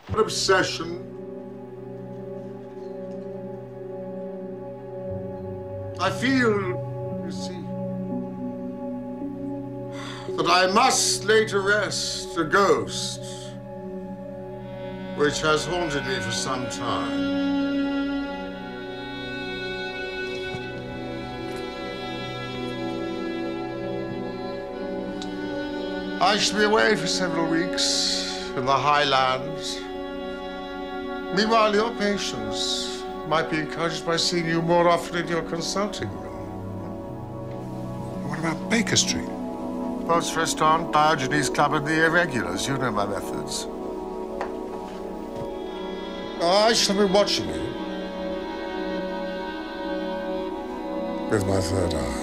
An obsession. I feel, you see, that I must lay to rest a ghost which has haunted me for some time. I shall be away for several weeks in the highlands. Meanwhile, your patients might be encouraged by seeing you more often in your consulting room. What about Baker Street? Post Restaurant, Diogenes Club, and the Irregulars. You know my methods. I shall be watching you with my third eye.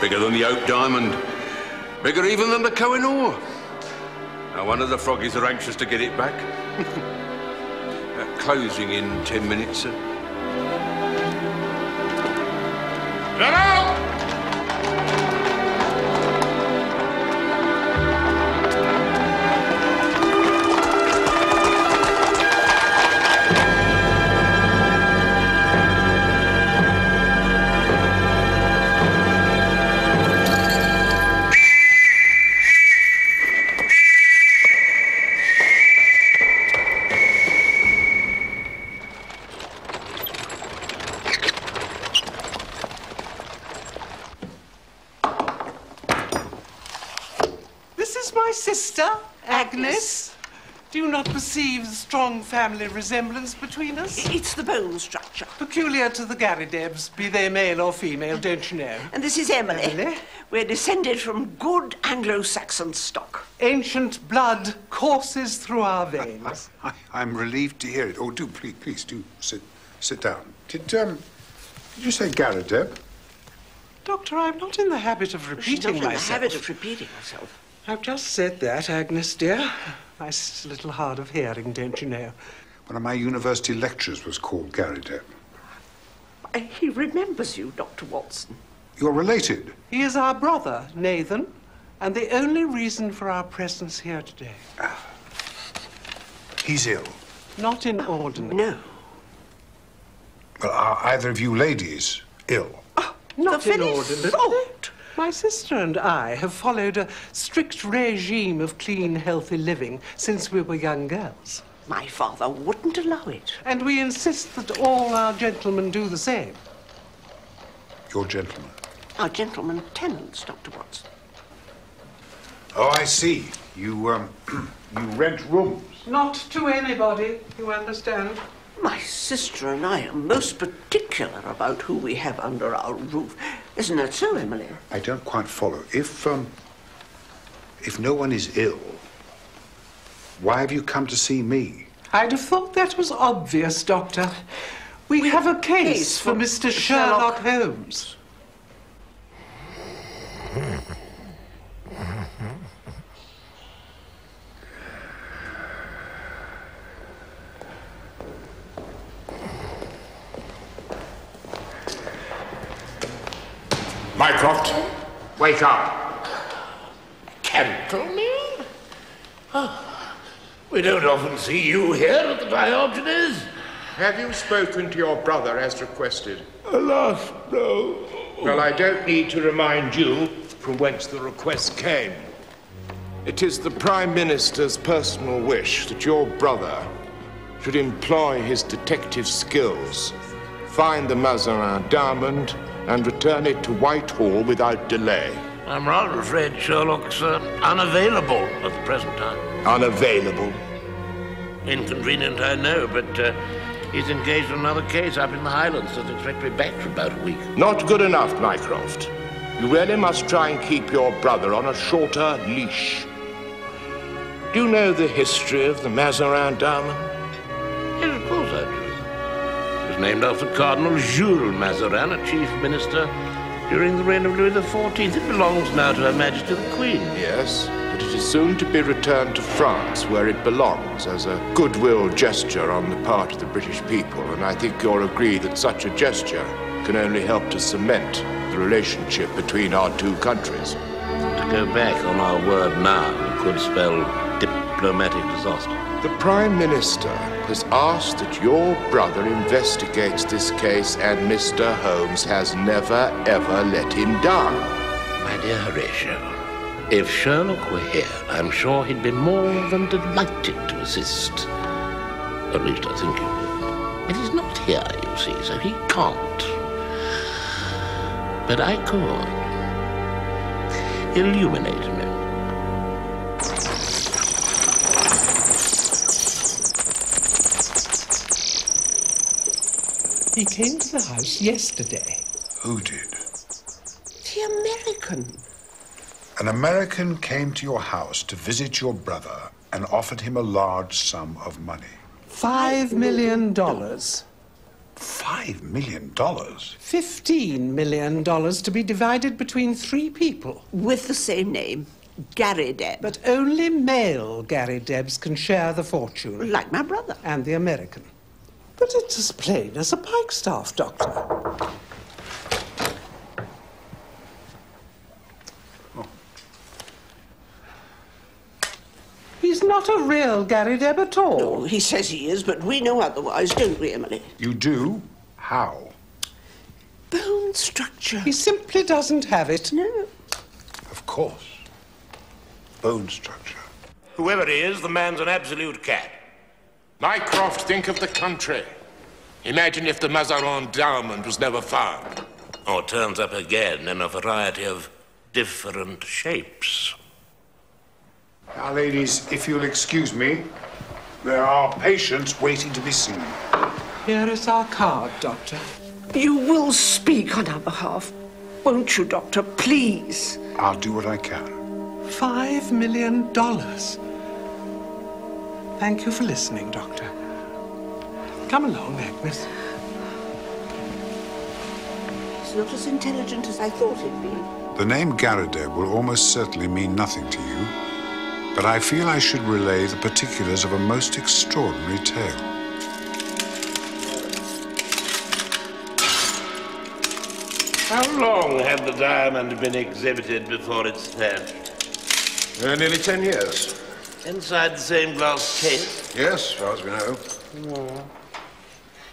Bigger than the Oak Diamond. Bigger even than the Koh-i-Noor. No wonder the froggies are anxious to get it back. Closing in 10 minutes, sir. Hello! Sister, Agnes. Do you not perceive the strong family resemblance between us? It's the bone structure. Peculiar to the Garridebs, be they male or female, don't you know? And this is Emily. Emily? We're descended from good Anglo-Saxon stock. Ancient blood courses through our veins. I'm relieved to hear it. Oh, do, please, do sit down. Did you say Garrideb? Doctor, I'm not in the habit of repeating myself. She's not in the habit of repeating herself. I've just said that, Agnes, dear. My sister's a little hard of hearing, don't you know? One of my university lecturers was called Garrideb. He remembers you, Dr. Watson. You're related? He is our brother, Nathan, and the only reason for our presence here today. He's ill? Not in ordinary. No. Well, are either of you ladies ill? Not in ordinary. Thought. My sister and I have followed a strict regime of clean, healthy living since we were young girls. My father wouldn't allow it. And we insist that all our gentlemen do the same. Your gentlemen? Our gentlemen tenants, Dr. Watson. Oh, I see. You rent rooms? Not to anybody, you understand? My sister and I are most particular about who we have under our roof. Isn't that so, Emily? I don't quite follow. If no one is ill, why have you come to see me? I'd have thought that was obvious, Doctor. We have a case for Mr. Sherlock Holmes. Mycroft, wake up. Gentlemen? Oh, we don't often see you here at the Diogenes. Have you spoken to your brother as requested? Alas, no. Well, I don't need to remind you from whence the request came. It is the Prime Minister's personal wish that your brother should employ his detective skills, find the Mazarin diamond, and return it to Whitehall without delay. I'm rather afraid Sherlock's unavailable at the present time. Unavailable? Inconvenient, I know, but He's engaged in another case up in the Highlands. Doesn't expect to be back for about a week. Not good enough, Mycroft. You really must try and keep your brother on a shorter leash. Do you know the history of the Mazarin diamond? Yes, of course I do. It was named after Cardinal Jules Mazarin, a chief minister during the reign of Louis XIV. It belongs now to Her Majesty the Queen. Yes, but it is soon to be returned to France, where it belongs, as a goodwill gesture on the part of the British people. And I think you'll agree that such a gesture can only help to cement the relationship between our two countries. To go back on our word now could spell diplomatic disaster. The Prime Minister has asked that your brother investigates this case, and Mr. Holmes has never, ever let him down. My dear Horatio, if Sherlock were here, I'm sure he'd be more than delighted to assist. At least I think he would. But he's not here, you see, so he can't. But I could. Illuminate me. He came to the house yesterday. Who did? The American. An American came to your house to visit your brother and offered him a large sum of money. $5 million. $5 million? $15 million to be divided between 3 people. With the same name, Gary Deb. But only male Gary Debs can share the fortune. Like my brother. And the American. But it's as plain as a pikestaff, Doctor. Oh. He's not a real Gary Deb at all. No, he says he is, but we know otherwise, don't we, Emily? You do? How? Bone structure. He simply doesn't have it. No. Of course. Bone structure. Whoever he is, the man's an absolute cat. Mycroft, think of the country. Imagine if the Mazarin diamond was never found. Or turns up again in a variety of different shapes. Now, ladies, if you'll excuse me, there are patients waiting to be seen. Here is our card, Doctor. You will speak on our behalf, won't you, Doctor? Please. I'll do what I can. $5 million. Thank you for listening, Doctor. Come along, Agnes. He's not as intelligent as I thought he'd be. The name Garadeb will almost certainly mean nothing to you, but I feel I should relay the particulars of a most extraordinary tale. How long had the diamond been exhibited before its theft? Nearly 10 years. Inside the same glass case? Yes, as far as we know.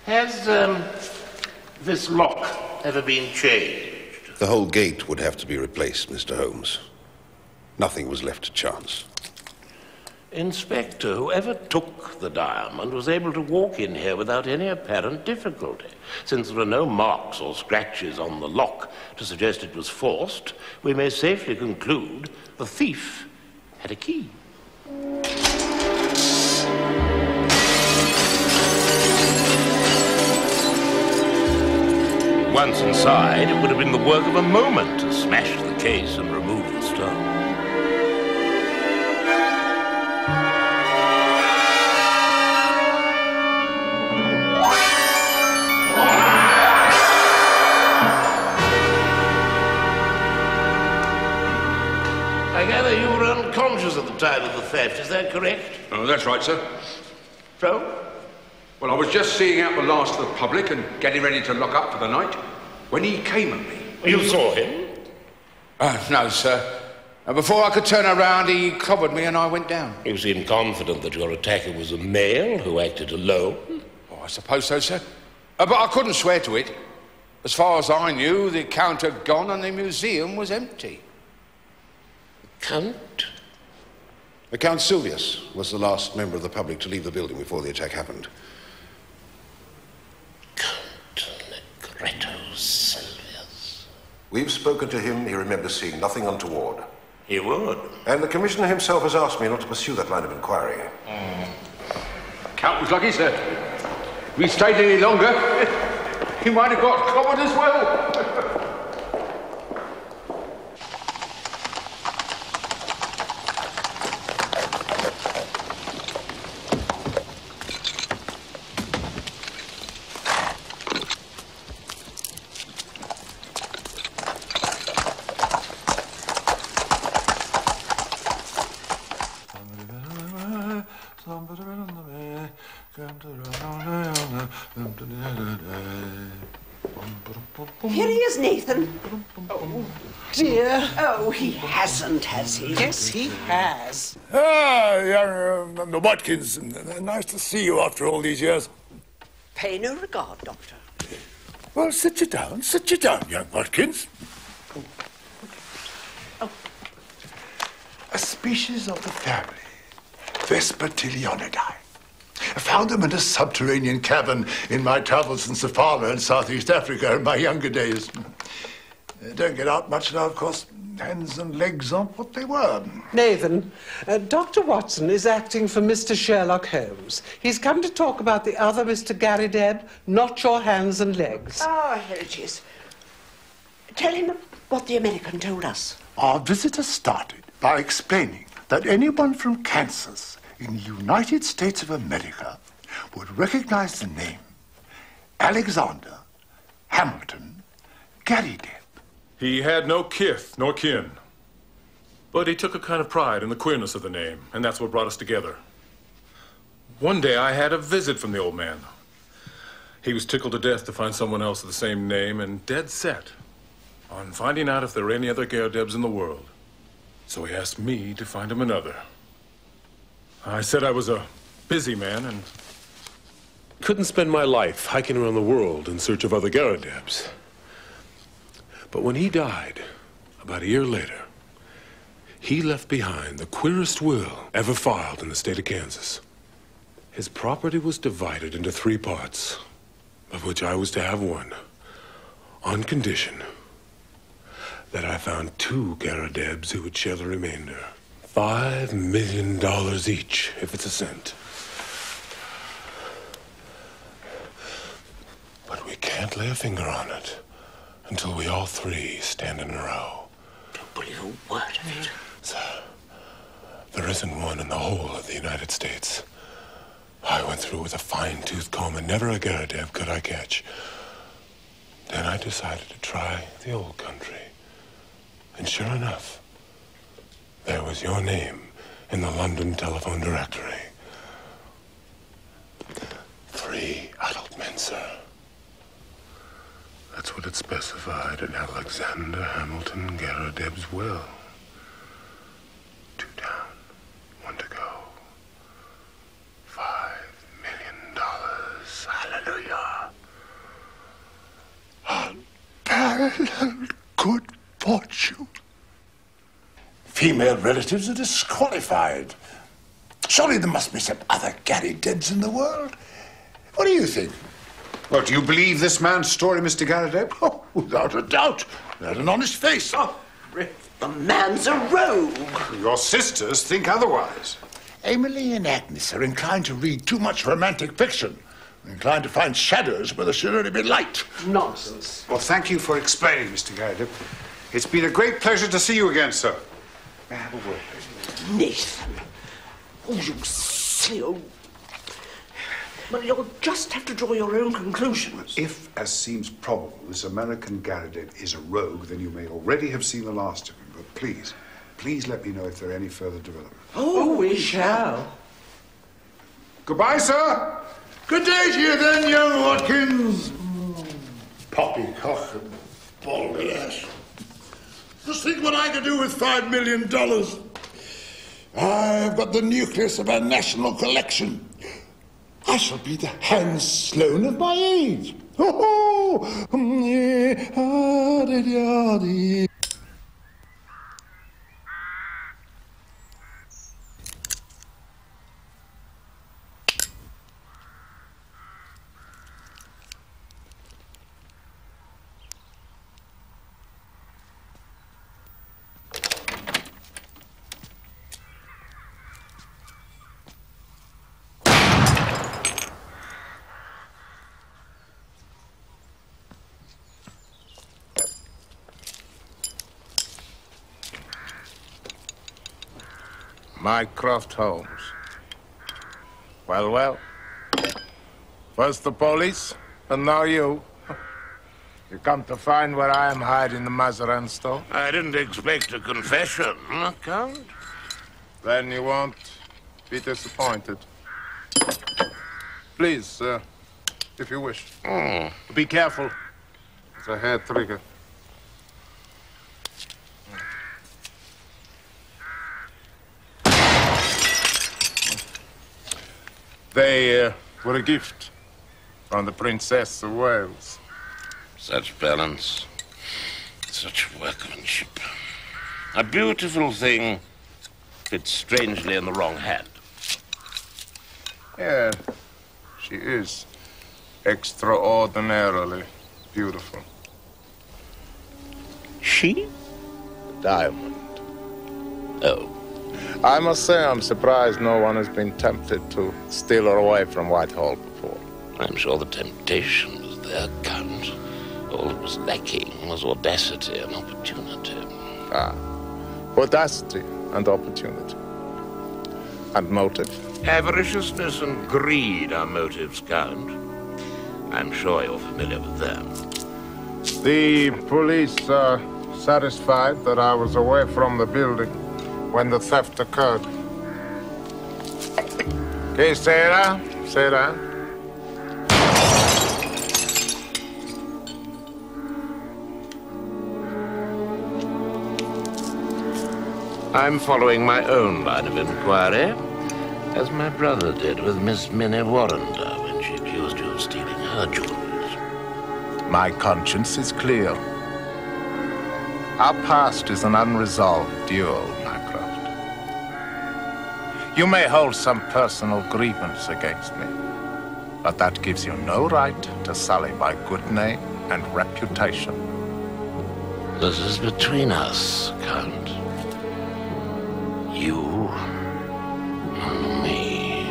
Has, this lock ever been changed? The whole gate would have to be replaced, Mr. Holmes. Nothing was left to chance. Inspector, whoever took the diamond was able to walk in here without any apparent difficulty. Since there are no marks or scratches on the lock to suggest it was forced, we may safely conclude the thief had a key. Once inside, it would have been the work of a moment to smash the case and remove the stone. I gather you were unconscious at the time of the theft, is that correct? Oh, that's right, sir. So? Well, I was just seeing out the last of the public and getting ready to lock up for the night when he came at me. You saw him? No, sir. Before I could turn around, he clobbered me and I went down. You seem confident that your attacker was a male who acted alone? Oh, I suppose so, sir. But I couldn't swear to it. As far as I knew, the Count had gone and the museum was empty. Count? The Count Silvius was the last member of the public to leave the building before the attack happened. Count Negretto Silvius. We've spoken to him. He remembers seeing nothing untoward. He would. And the Commissioner himself has asked me not to pursue that line of inquiry. Count was lucky, sir. If he stayed any longer, he might have got clobbered as well. Here he is, Nathan. Oh, dear. Oh, he hasn't, has he? Yes, he has. Ah, young Watkins. Nice to see you after all these years. Pay no regard, Doctor. Well, sit you down, young Watkins. A species of the family, Vespertilionidae. I found them in a subterranean cavern in my travels in Safari and Southeast Africa in my younger days. They don't get out much now, of course. Hands and legs aren't what they were. Nathan, Dr. Watson is acting for Mr. Sherlock Holmes. He's come to talk about the other Mr. Gary Deb, not your hands and legs. Ah, here it is. Tell him what the American told us. Our visitor started by explaining that anyone from Kansas in the United States of America would recognize the name Alexander Hamilton Gary Deb. He had no kith nor kin, but he took a kind of pride in the queerness of the name, and that's what brought us together. One day I had a visit from the old man. He was tickled to death to find someone else with the same name and dead set on finding out if there were any other Garadebs in the world. So he asked me to find him another. I said I was a busy man and couldn't spend my life hiking around the world in search of other Garadebs. But when he died, about a year later, he left behind the queerest will ever filed in the state of Kansas. His property was divided into 3 parts, of which I was to have 1, on condition that I found 2 Garadebs who would share the remainder. $5 million each, if it's a cent. But we can't lay a finger on it until we all 3 stand in a row. Don't believe a word of it. Sir, there isn't one in the whole of the United States. I went through with a fine-tooth comb and never a Garadeb could I catch. Then I decided to try the old country. And sure enough, there was your name in the London telephone directory. 3 adult men, sir. That's what it specified in Alexander Hamilton Garadeb's will. 2 down, 1 to go. $5 million. Hallelujah. Unparalleled good fortune. Female relatives are disqualified. Surely there must be some other Gary Debs in the world. What do you think? Well, do you believe this man's story, Mr. Garadeb? Oh, without a doubt. He had an honest face. Oh, the man's a rogue. Your sisters think otherwise. Emily and Agnes are inclined to read too much romantic fiction. Inclined to find shadows where there should only be light. Nonsense. Well, thank you for explaining, Mr. Garadeb. It's been a great pleasure to see you again, sir. May I have a word, please? Nathan. Oh, you silly old... Well, you'll just have to draw your own conclusions. If, as seems probable, this American Garadeb is a rogue, then you may already have seen the last of him. But please let me know if there are any further developments. Oh, we shall. Goodbye, sir. Good day to you then, young Watkins. Poppycock and baldy ass. Just think what I could do with $5 million. I've got the nucleus of a national collection. I shall be the Hans Sloane of my age. Oh, Mycroft Holmes. Well, well. First the police, and now you. You come to find where I am hiding the Mazarin store? I didn't expect a confession, Count. Then you won't be disappointed. Please, if you wish. Be careful. It's a hair trigger. They were a gift from the Princess of Wales. Such balance, such workmanship. A beautiful thing fits strangely in the wrong hand. Yeah, she is extraordinarily beautiful. She? Diamond. Oh. I must say I'm surprised no one has been tempted to steal her away from Whitehall before. I'm sure the temptation was there, Count. All that was lacking was audacity and opportunity. Ah, audacity and opportunity. And motive. Avariciousness and greed are motives, Count. I'm sure you're familiar with them. The police are satisfied that I was away from the building when the theft occurred. Okay, Sarah. I'm following my own line of inquiry, as my brother did with Miss Minnie Warrender when she accused you of stealing her jewels. My conscience is clear. Our past is an unresolved duel, Mycroft. You may hold some personal grievance against me, but that gives you no right to sully my good name and reputation. This is between us, Count. You and me.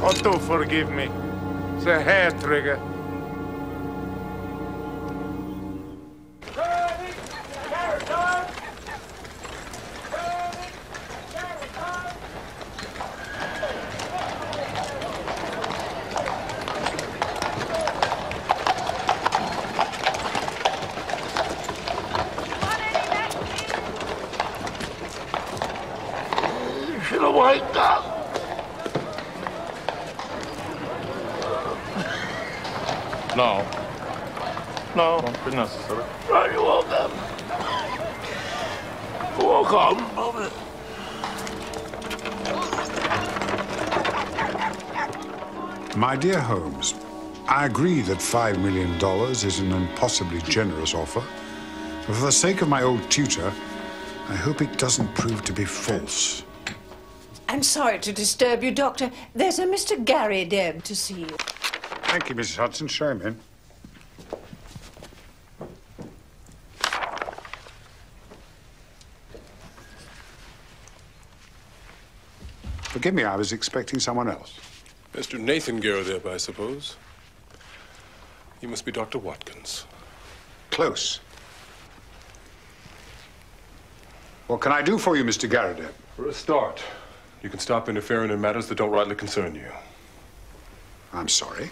Oh, do forgive me. It's a hair trigger. No, won't be necessary. Right, you walk up. Walk on, Bobby. My dear Holmes, I agree that $5 million is an impossibly generous offer. But for the sake of my old tutor, I hope it doesn't prove to be false. I'm sorry to disturb you, Doctor. There's a Mr. Gary Deb to see you. Thank you, Mrs. Hudson. Show him in. Forgive me, I was expecting someone else. Mr. Nathan Garrideb, I suppose. You must be Dr. Watkins. Close. What can I do for you, Mr. Garrideb? For a start, you can stop interfering in matters that don't rightly concern you. I'm sorry.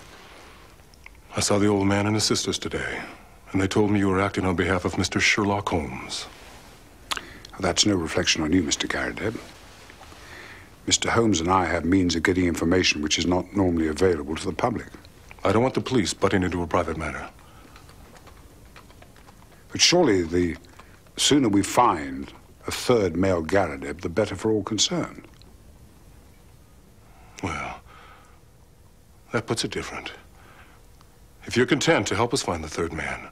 I saw the old man and his sisters today, and they told me you were acting on behalf of Mr. Sherlock Holmes. That's no reflection on you, Mr. Garrideb. Mr. Holmes and I have means of getting information which is not normally available to the public. I don't want the police butting into a private matter. But surely the sooner we find a third male Garrideb, the better for all concerned. Well, that puts it different. If you're content to help us find the third man,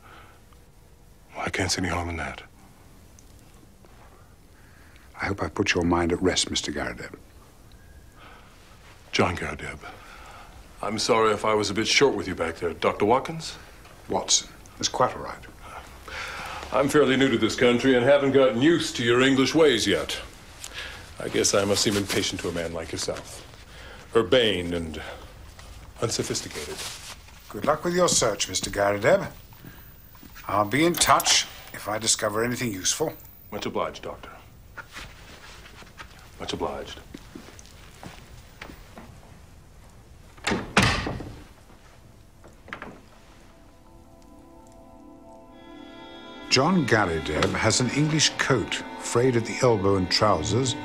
well, I can't see any harm in that. I hope I put your mind at rest, Mr. Garrideb. John Garrideb. I'm sorry if I was a bit short with you back there. Dr. Watkins? Watson. That's quite all right. I'm fairly new to this country and haven't gotten used to your English ways yet. I guess I must seem impatient to a man like yourself. Urbane and unsophisticated. Good luck with your search, Mr. Garrideb. I'll be in touch if I discover anything useful. Much obliged, Doctor. Much obliged. John Garrideb has an English coat, frayed at the elbow and trousers,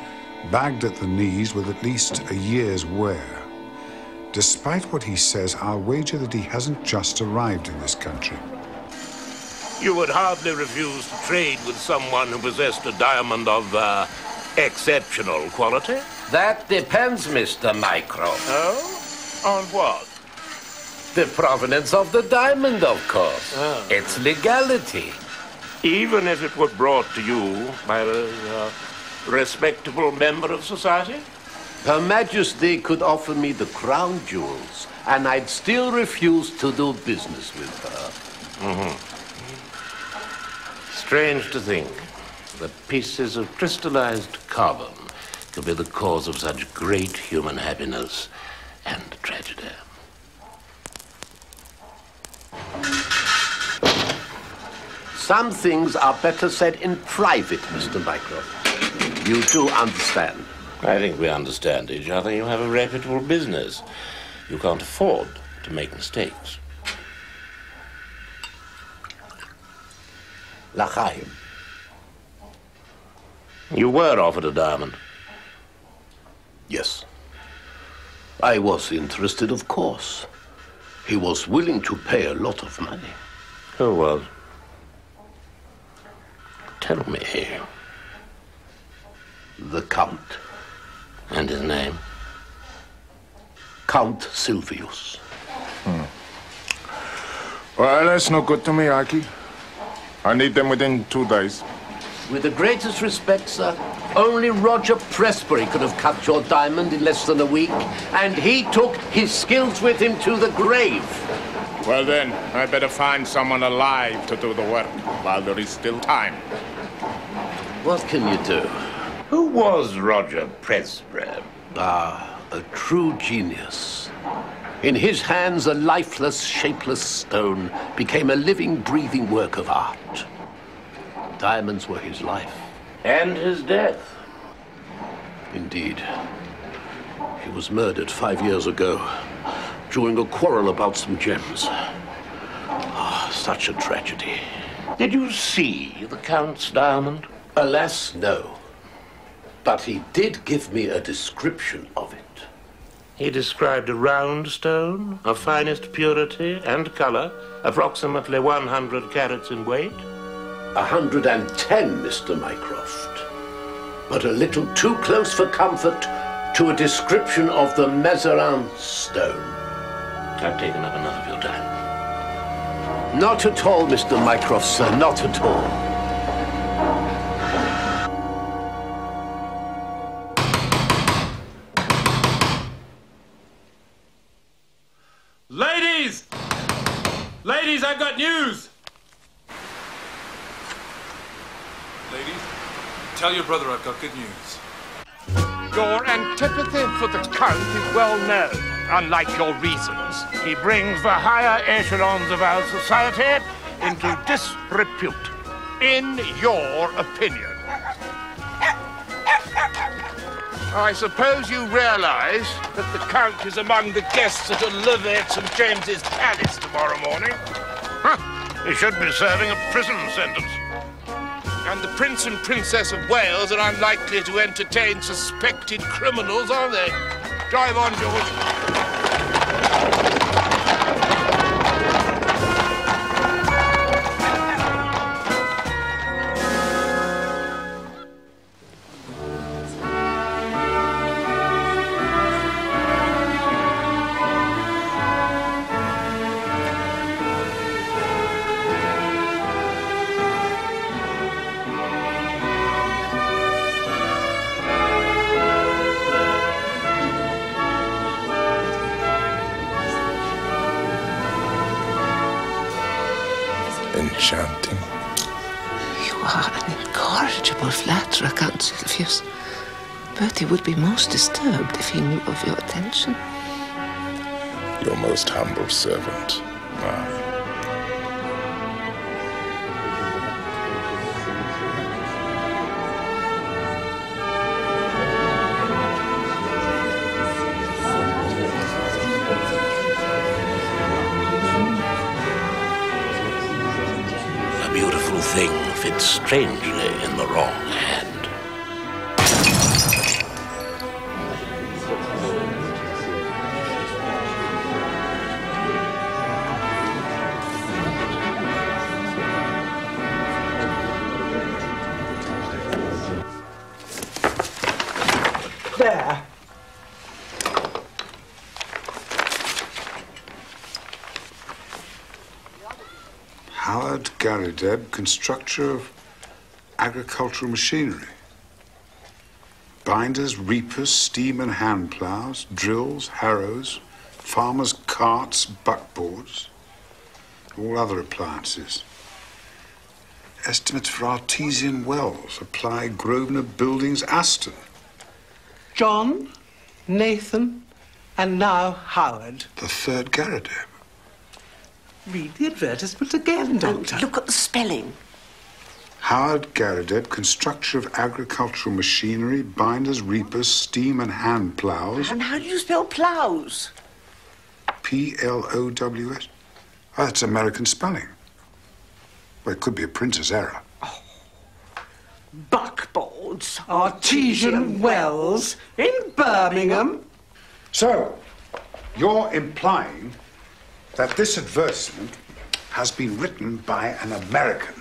bagged at the knees with at least a year's wear. Despite what he says, I'll wager that he hasn't just arrived in this country. You would hardly refuse to trade with someone who possessed a diamond of, exceptional quality? That depends, Mr. Mycroft. Oh? On what? The provenance of the diamond, of course. Oh. Its legality. Even if it were brought to you by a respectable member of society? Her Majesty could offer me the crown jewels, and I'd still refuse to do business with her. Mm-hmm. Strange to think that pieces of crystallized carbon could be the cause of such great human happiness and tragedy. Some things are better said in private, Mr. Mycroft. You do understand. I think we understand each other. You have a reputable business. You can't afford to make mistakes. L'chaim. You were offered a diamond. Yes. I was interested, of course. He was willing to pay a lot of money. Who was? Tell me. The Count. And his name? Count Silvius. Well, that's no good to me, Aki. I need them within 2 days. With the greatest respect, sir, only Roger Presbury could have cut your diamond in less than a week, and he took his skills with him to the grave. Well then, I better find someone alive to do the work while there is still time. What can you do? Who was Roger Presbury? A true genius. In his hands, a lifeless, shapeless stone became a living, breathing work of art. Diamonds were his life. And his death. Indeed. He was murdered 5 years ago during a quarrel about some gems. Such a tragedy. Did you see the Count's diamond? Alas, no. But he did give me a description of it. He described a round stone of finest purity and color, approximately 100 carats in weight. 110, Mr. Mycroft. But a little too close for comfort to a description of the Mazarin stone. I've taken up enough of your time. Not at all, Mr. Mycroft, sir, not at all. Ladies! Ladies, I've got news! Ladies, tell your brother I've got good news. Your antipathy for the Count is well known. Unlike your reasons, he brings the higher echelons of our society into disrepute. In your opinion. I suppose you realize that the Count is among the guests at a levee at St. James's Palace tomorrow morning. He should be serving a prison sentence. And the Prince and Princess of Wales are unlikely to entertain suspected criminals, are they? Drive on, George. Enchanting. You are an incorrigible flatterer, Count Silvius. Bertie would be most disturbed if he knew of your attention. Your most humble servant. A beautiful thing fits strangely in the wrong hand. There. Howard Garrideb, constructor of agricultural machinery. Binders, reapers, steam and hand plows, drills, harrows, farmers' carts, buckboards, all other appliances. Estimates for artesian wells, apply Grosvenor Buildings, Aston. John, Nathan, and now Howard. The third Garrideb. Read the advertisement again, Doctor. Look at the spelling. Howard Garrideb, constructor of agricultural machinery, binders, reapers, steam and hand plows. And how do you spell plows? P-L-O-W-S. Oh, that's American spelling. Well, it could be a printer's error. Buckboards. Artesian wells in Birmingham. So, you're implying that this advertisement has been written by an American,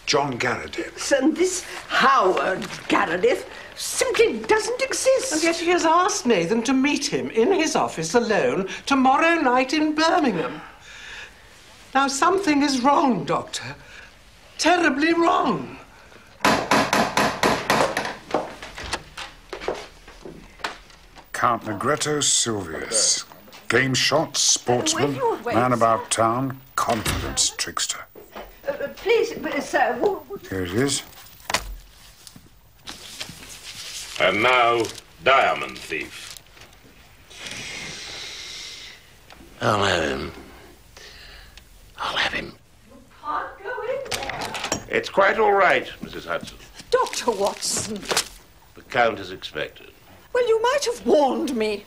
John Garrideb. And this Howard Garrideb simply doesn't exist. And yet he has asked Nathan to meet him in his office alone tomorrow night in Birmingham. Now, something is wrong, Doctor. Terribly wrong. Count Negretto Silvius. Game shot, sportsman, Wait. man about town, confidence trickster. Please, sir. Here it is. And now, diamond thief. I'll have him. I'll have him. Can't go in there. It's quite all right, Mrs. Hudson. Dr. Watson. The Count is expected. Well, you might have warned me.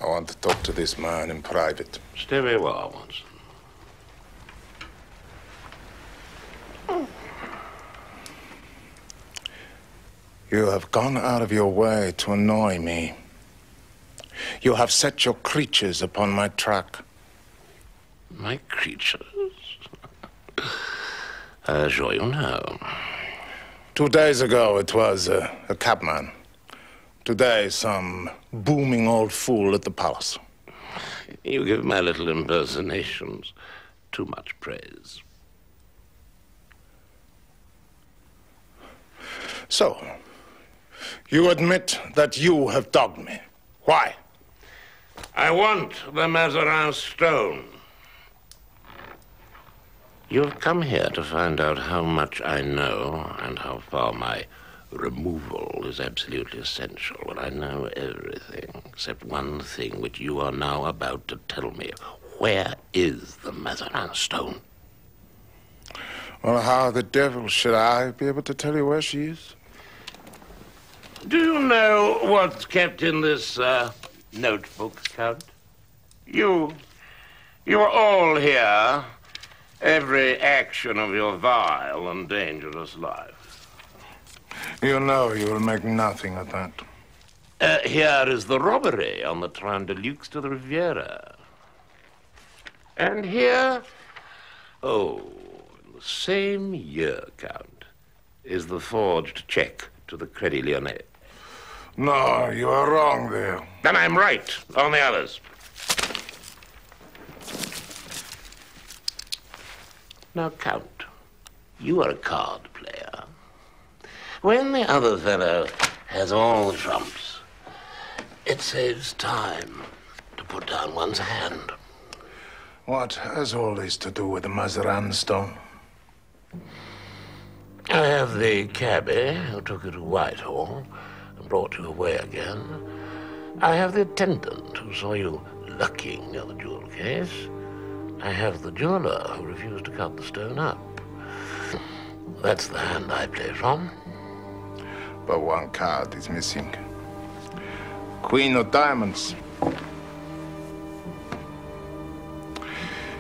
I want to talk to this man in private. Stay where you are, Watson. You have gone out of your way to annoy me. You have set your creatures upon my track. My creatures? I assure you no. 2 days ago, it was a cabman. Today, some booming old fool at the palace. You give my little impersonations too much praise. So, you admit that you have dogged me. Why? I want the Mazarin stone. You've come here to find out how much I know and how far my removal is absolutely essential. And I know everything except one thing which you are now about to tell me. Where is the Mazarin stone? Well, how the devil should I be able to tell you where she is? Do you know what's kept in this notebook, Count? You are all here. Every action of your vile and dangerous life. You know you will make nothing of that. Here is the robbery on the Train de Luxe to the Riviera. And here, in the same year, Count, is the forged check to the Crédit Lyonnais. No, you are wrong there. Then I'm right on the others. Now, Count, you are a card player. When the other fellow has all the trumps, it saves time to put down one's hand. What has all this to do with the Mazarin stone? I have the cabby who took you to Whitehall and brought you away again. I have the attendant who saw you looking at the jewel case. I have the jeweler who refused to cut the stone up. That's the hand I play from. But one card is missing. Queen of Diamonds.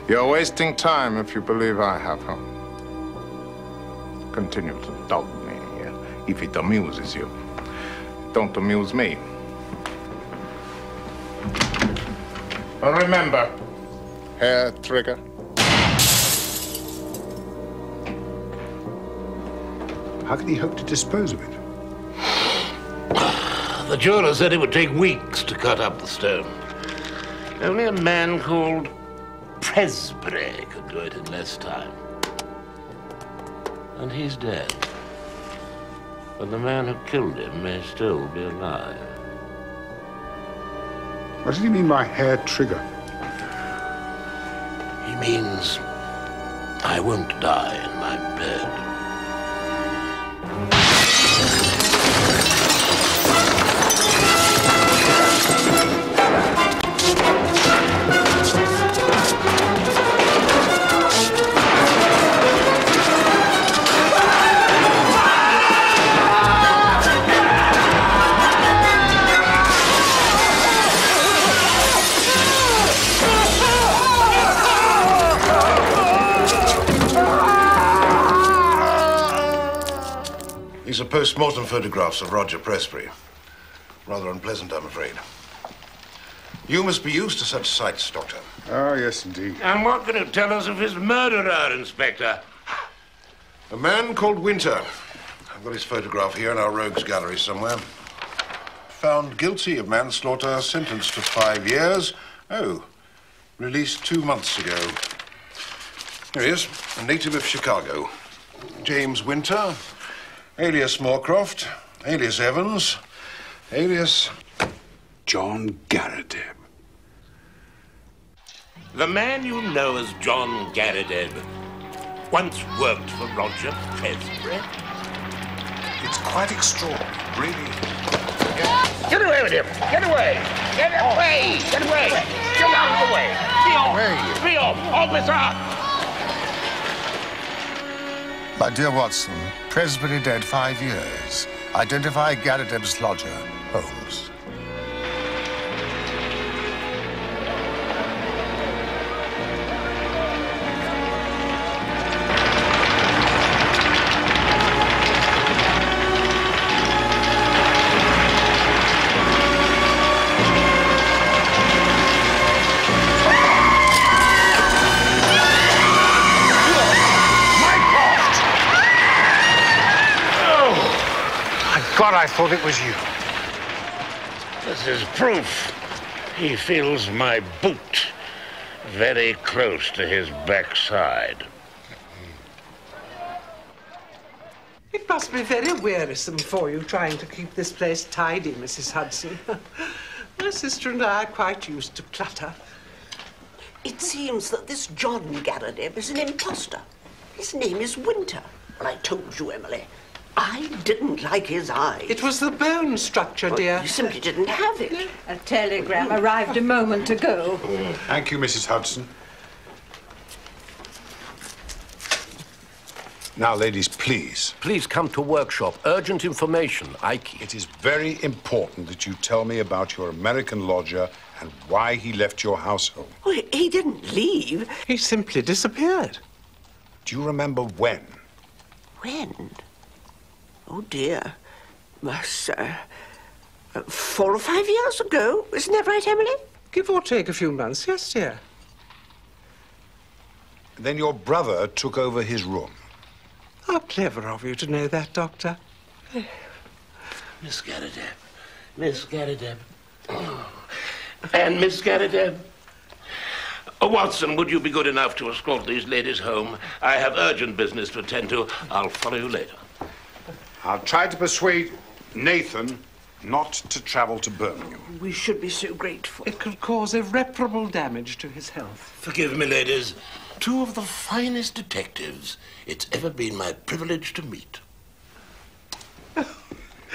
You're wasting time if you believe I have her. Continue to doubt me if it amuses you. Don't amuse me. And remember, hair trigger. How can he hope to dispose of it? The jeweler said it would take weeks to cut up the stone. Only a man called Presbury could do it in less time. And he's dead. But the man who killed him may still be alive. What does he mean by hair trigger? He means I won't die in my bed. These are post-mortem photographs of Roger Presbury. Rather unpleasant, I'm afraid. You must be used to such sights, Doctor. Oh, yes, indeed. And what can you tell us of his murderer, Inspector? A man called Winter. I've got his photograph here in our rogues gallery somewhere. Found guilty of manslaughter, sentenced to 5 years. Oh, released 2 months ago. Here he is, a native of Chicago. James Winter, alias Moorcroft, alias Evans, alias John Garrideb. The man you know as John Garrideb once worked for Roger Presbury. It's quite extraordinary, really. Get away with him! Get away! Get away! Get away! Get out of the way! Be off! Be off! Officer! My dear Watson, Presbury dead 5 years. Identify Garrideb's lodger, Holmes. God, I thought it was you. This is proof. He feels my boot very close to his backside. It must be very wearisome for you trying to keep this place tidy, Mrs. Hudson. My sister and I are quite used to clutter. It seems that this John Garrideb is an imposter. His name is Winter. Well, I told you, Emily. I didn't like his eyes. It was the bone structure, dear. You simply didn't have it. A telegram arrived a moment ago. Thank you, Mrs. Hudson. Now, ladies, please. Please come to workshop. Urgent information. Ike. It is very important that you tell me about your American lodger and why he left your household. Well, he didn't leave. He simply disappeared. Do you remember when? When? Oh, dear. 4 or 5 years ago. Isn't that right, Emily? Give or take a few months, yes, dear. Then your brother took over his room. How clever of you to know that, Doctor. Miss Garrideb. Miss Garrideb. And Miss Garrideb. Watson, would you be good enough to escort these ladies home? I have urgent business to attend to. I'll follow you later. I'll try to persuade Nathan not to travel to Birmingham. We should be so grateful. It could cause irreparable damage to his health. Forgive me, ladies. Two of the finest detectives it's ever been my privilege to meet.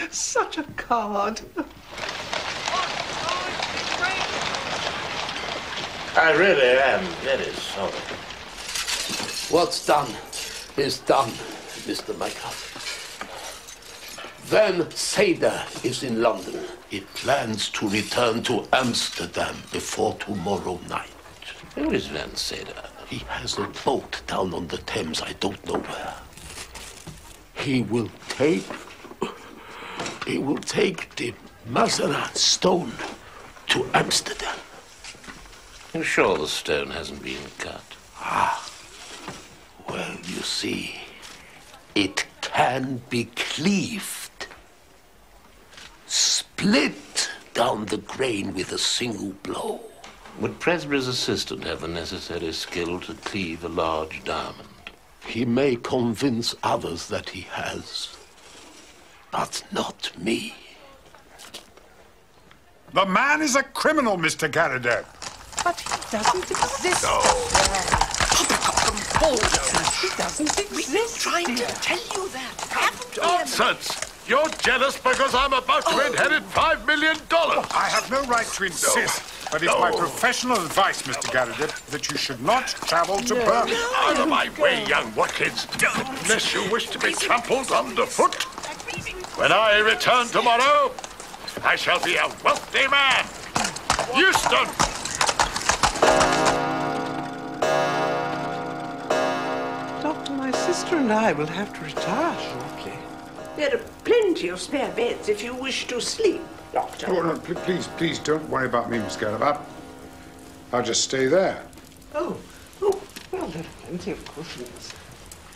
Such a card. I really am very sorry. What's done is done, Mr. Mycroft. Van Seder is in London. He plans to return to Amsterdam before tomorrow night. Who is Van Seder? He has a boat down on the Thames, I don't know where. He will take the Mazarin stone to Amsterdam. You're sure the stone hasn't been cut? Ah, well, you see, it can be cleaved, split down the grain with a single blow. Would Presbury's assistant have the necessary skill to cleave a large diamond? He may convince others that he has, but not me. The man is a criminal, Mr. Garrideb. But he doesn't exist. He doesn't exist. We've been trying to tell you that, haven't we? Nonsense! You're jealous because I'm about to inherit $5 million. I have no right to insist, but it's my professional advice, Mr. Garrideb, that you should not travel to Birmingham. Out of my way, young Watkins, unless you wish to be trampled underfoot. When I return tomorrow, I shall be a wealthy man. Euston! Doctor, my sister and I will have to retire shortly. There are plenty of spare beds if you wish to sleep, Doctor. Oh, no, please don't worry about me, Miss Garrideb. I'll just stay there. Oh, well, there are plenty of cushions.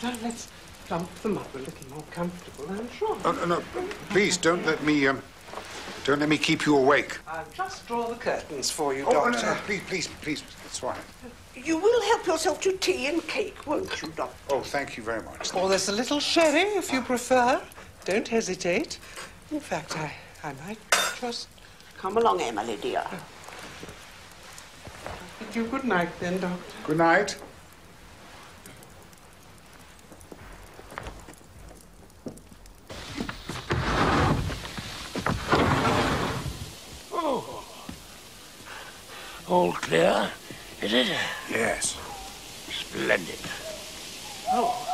Now let's plump them up a little more comfortable, I'm sure. Oh, no, please don't let me keep you awake. I'll just draw the curtains for you, Oh, Doctor. no, please, it's fine. You will help yourself to tea and cake, won't you, Doctor? Oh, thank you very much. Or there's a little sherry, if you prefer. Don't hesitate. In fact, I might just... Come along, Emily, dear. Bid you good night, then, Doctor. Good night. Oh. All clear, is it? Yes. Splendid. Oh.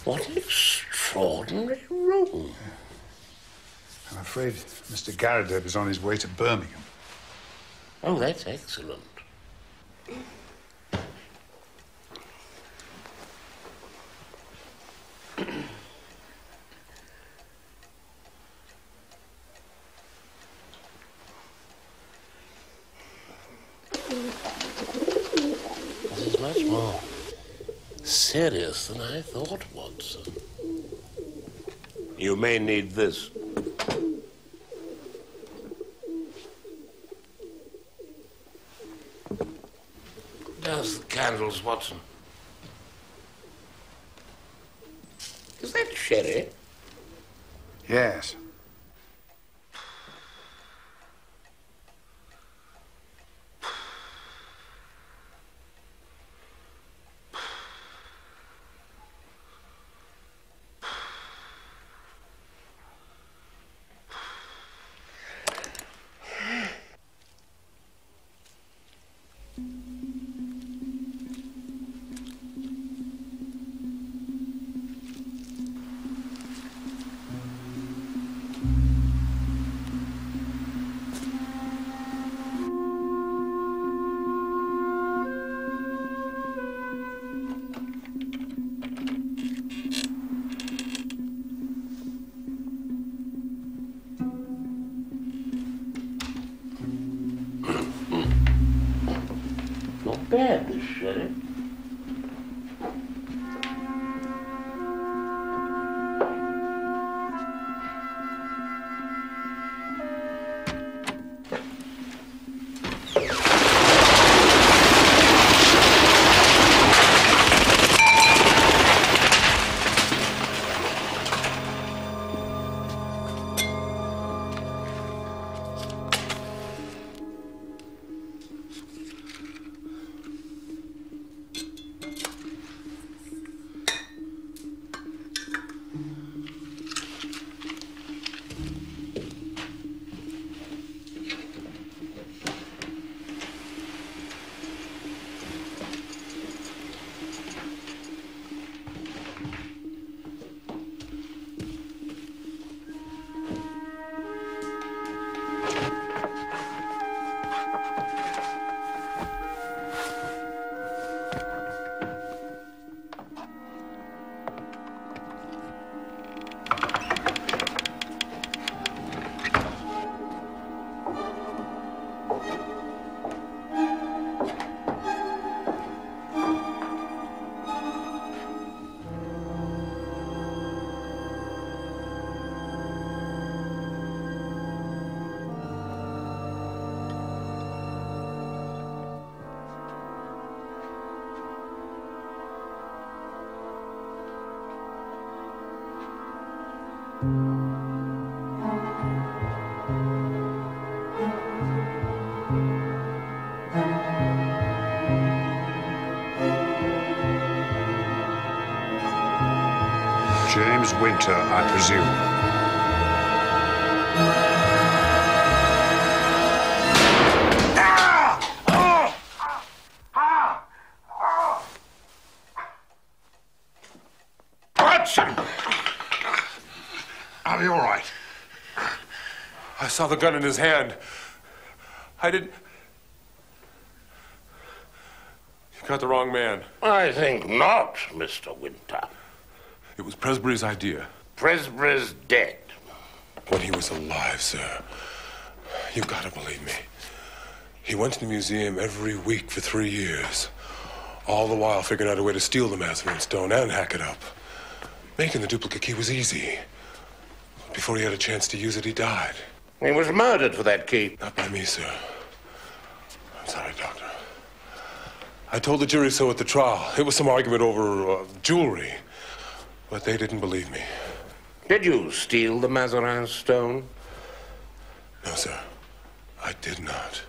What an extraordinary room. I'm afraid Mr. Garrideb is on his way to Birmingham. Oh, that's excellent. This is much more serious than I thought, Watson. You may need this. Douse the candles, Watson. Is that sherry? Yes. James Winter, I presume. Are you all right? I saw the gun in his hand. I didn't... You got the wrong man. I think not, Mr. Winter. It was Presbury's idea. Presbury's dead. When he was alive, sir. You've got to believe me. He went to the museum every week for 3 years. All the while figuring out a way to steal the Mazarin stone and hack it up. Making the duplicate key was easy. Before he had a chance to use it, he died. He was murdered for that key. Not by me, sir. I'm sorry, Doctor. I told the jury so at the trial. It was some argument over jewelry. But they didn't believe me. Did you steal the Mazarin stone? No, sir. I did not.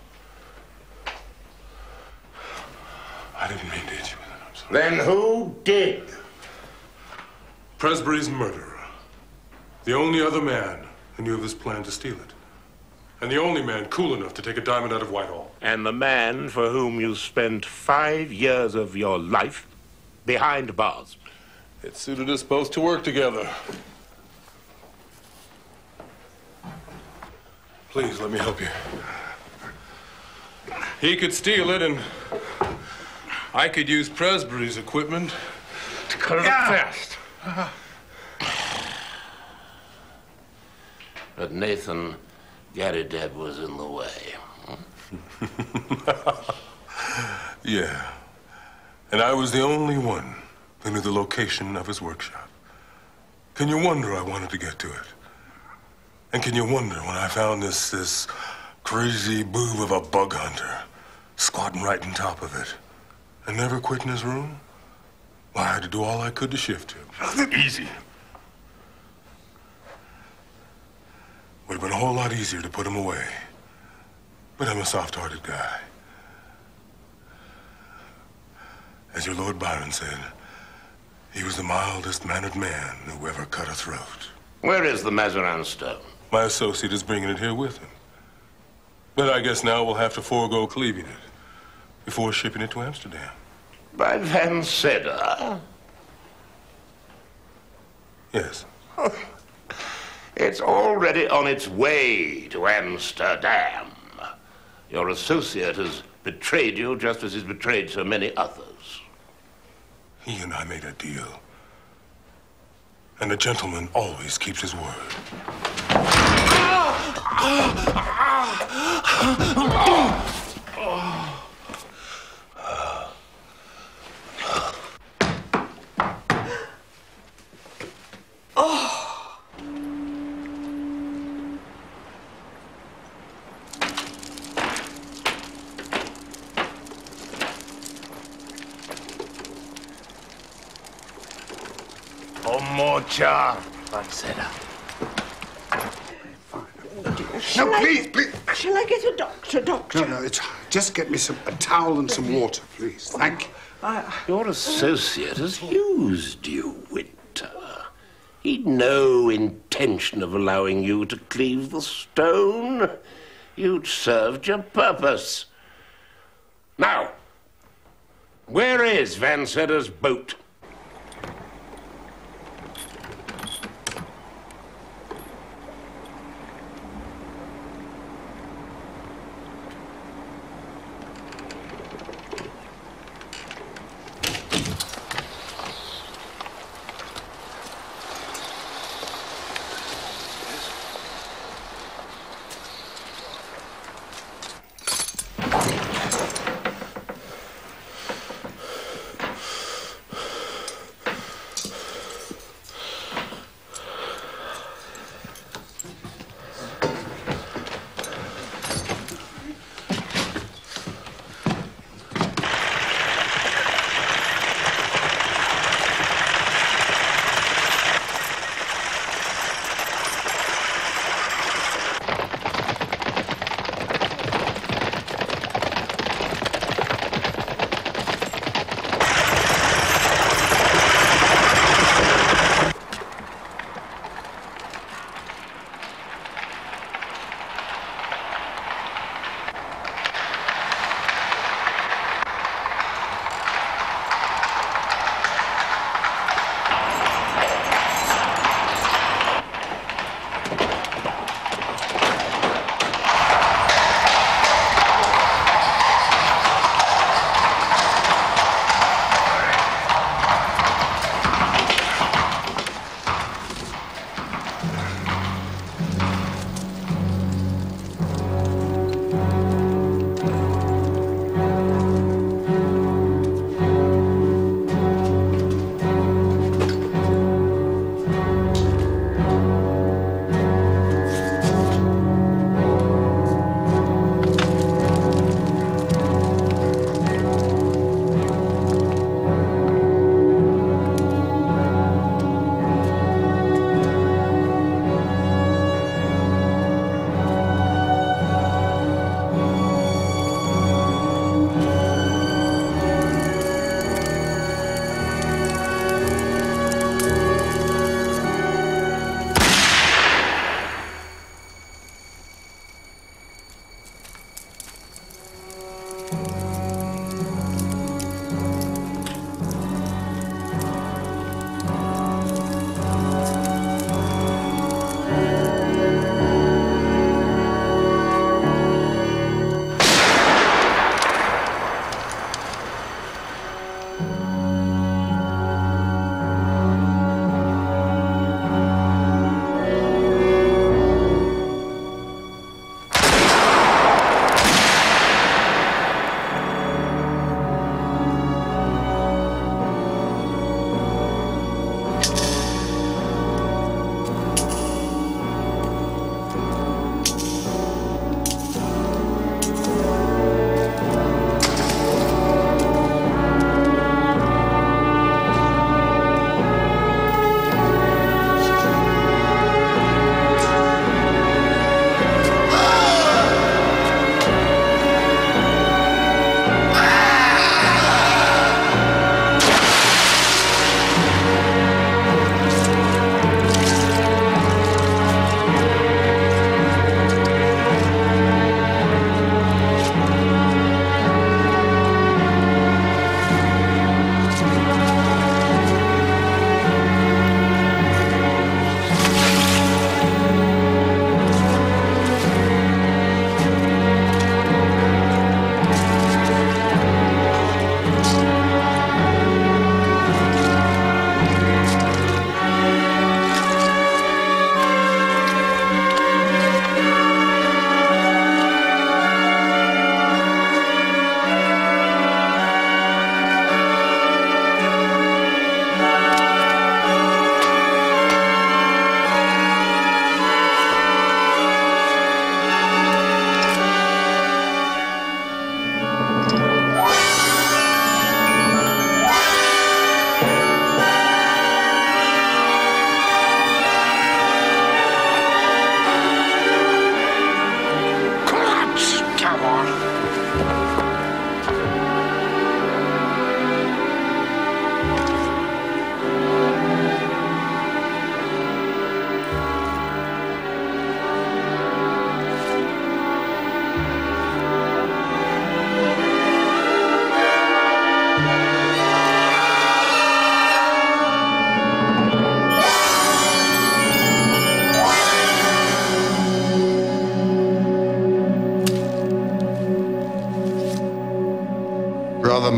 I didn't mean to hit you with it. I'm sorry. Then who did? Presbury's murderer. The only other man who knew of his plan to steal it. And the only man cool enough to take a diamond out of Whitehall. And the man for whom you spent 5 years of your life behind bars. It suited us both to work together. Please, let me help you. He could steal it, and I could use Presbury's equipment to cut it up fast. But Nathan Garrideb was in the way. Yeah. And I was the only one who knew the location of his workshop. Can you wonder I wanted to get to it? And can you wonder when I found this crazy boob of a bug hunter squatting right on top of it and never quit in his room? Well, I had to do all I could to shift him. Easy. Would have been a whole lot easier to put him away. But I'm a soft-hearted guy. As your Lord Byron said, he was the mildest-mannered man who ever cut a throat. Where is the Mazarin stone? My associate is bringing it here with him. But I guess now we'll have to forego cleaving it before shipping it to Amsterdam. By Van Sedder? Yes. It's already on its way to Amsterdam. Your associate has betrayed you just as he's betrayed so many others. He and I made a deal. And a gentleman always keeps his word. Omocha, Van Sedder. No, please. Shall I get a doctor? No, it's... Just get me a towel and some water, please. Thank you. Your associate has used you, Winter. He'd no intention of allowing you to cleave the stone. You'd served your purpose. Now, where is Van Sedder's boat?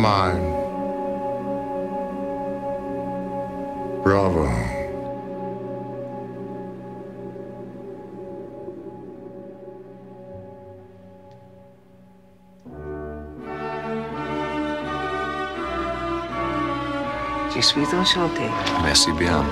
mine. Bravo. Je suis enchantée. Merci bien.